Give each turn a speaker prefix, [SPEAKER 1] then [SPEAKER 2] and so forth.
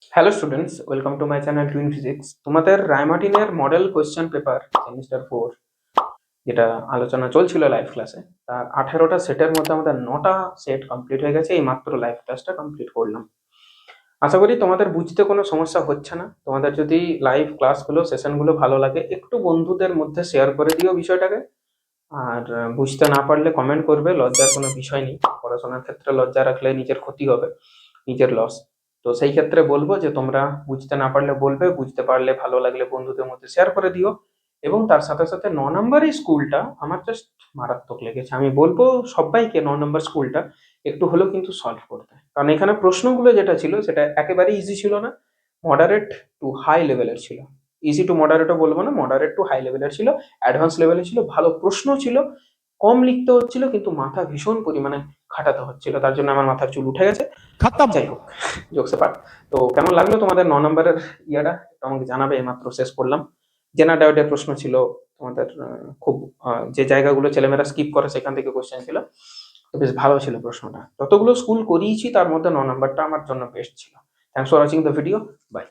[SPEAKER 1] Hello students, welcome to my channel twin physics. তোমাদের রায়মার্টিনের model question paper semester 4 যেটা আলোচনা চলছিল লাইভ ক্লাসে, তার 18টা সেটের মধ্যে আমাদের 9টা সেট কমপ্লিট হয়ে গেছে। এই মাত্র লাইভ ক্লাসটা কমপ্লিট করলাম। আশা করি তোমাদের বুঝতে কোনো সমস্যা হচ্ছে না। তোমাদের যদি লাইভ ক্লাসগুলো সেশনগুলো ভালো লাগে, একটু বন্ধুদের মধ্যে শেয়ার করে দিও বিষয়টাকে। আর বুঝতে না পারলে কমেন্ট করবে, লজ্জার কোনো বিষয় নেই। পড়াশোনার ক্ষেত্রে লজ্জা রাখলে নিজের ক্ষতি হবে, নিজের লস। তো সেই ক্ষেত্রে বলবো যে তোমরা বুঝতে না পারলে বলবে, বুঝতে পারলে ভালো লাগলে বন্ধুদের মধ্যে শেয়ার করে দিও। এবং তার সাথে সাথে 9 নম্বর এই স্কুলটা আমার জাস্ট মারাত্মক লেগেছে। আমি বলবো সবাইকে 9 নম্বর স্কুলটা একটু হলেও কিন্তু সলভ করতে, কারণ এখানে প্রশ্নগুলো যেটা ছিল সেটা একেবারে ইজি ছিল না, মডারেট টু হাই লেভেলের ছিল। ইজি টু মডারেটও বলবো না, মডারেট টু হাই লেভেলের ছিল, অ্যাডভান্স লেভেলের ছিল। ভালো প্রশ্ন ছিল, কম লিখতে হচ্ছিল, কিন্তু মাথা ভীষণ পরিমাণে খাটাতে হচ্ছিল, তার জন্য আমার মাথার চুল উঠে গেছে।
[SPEAKER 2] खत्म।
[SPEAKER 1] যাই হোক, জোকসে পার। তো কেমন লাগলো তোমাদের 9 নম্বরের ইয়েটা একটু আমাকে জানাবে। মাত্র শেষ করলাম। জেনারেল ডাউটের প্রশ্ন ছিল তোমাদের, খুব যে জায়গাগুলো ছেলেমেয়েরা স্কিপ করে সেখান থেকে কোশ্চেন ছিল। তো বেশ ভালো ছিল প্রশ্নটা। যতগুলো স্কুল করিয়েছি তার মধ্যে 9 নম্বরটা আমার জন্য বেস্ট ছিল। Thanks for watching the video. By.